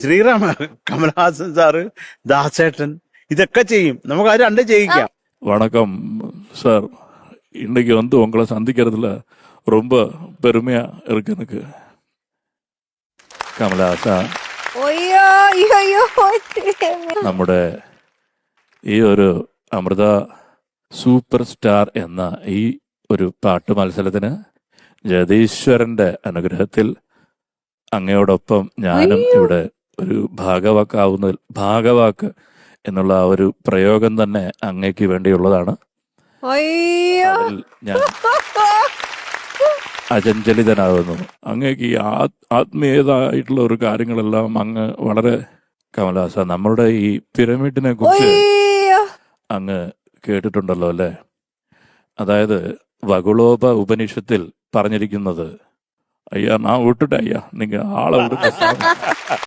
Sriram, Kamal Haasan sir, ദാസേട്ടൻ ഇതൊക്കെ ചെയ്യും. നമുക്ക് അത് രണ്ടും ചെയ്യിക്കാം. வணக்கம் சார். இன்னைக்கு உங்களை சந்திக்கிறதுல ரொம்ப பெருமையா இருக்கு எனக்கு. കമലഹാസ, നമ്മുടെ ഈ ഒരു അമൃത സൂപ്പർ സ്റ്റാർ എന്ന ഈ ഒരു പാട്ട് മത്സരത്തിന് ജഗദീശ്വരന്റെ അനുഗ്രഹത്തിൽ അങ്ങയോടൊപ്പം ഞാനും ഇവിടെ ഒരു ഭാഗവാക്ക് എന്നുള്ള ആ ഒരു പ്രയോഗം തന്നെ അങ്ങയ്ക്ക് വേണ്ടിയുള്ളതാണ്. അതിൽ ഞാൻ അചഞ്ചലിതനാകുന്നു. അങ്ങേക്ക് ഈ ആത്മീയതായിട്ടുള്ള ഒരു കാര്യങ്ങളെല്ലാം അങ്ങ് വളരെ കമലഹാസ, നമ്മളുടെ ഈ പിരമിഡിനെ കുറിച്ച് അങ്ങ് കേട്ടിട്ടുണ്ടല്ലോ അല്ലേ? അതായത് വകുളോപ ഉപനിഷത്തിൽ പറഞ്ഞിരിക്കുന്നത്, ஐயா நான் விட்டுட்டேன் ஐயா, நீங்க ஆளை விடுங்க.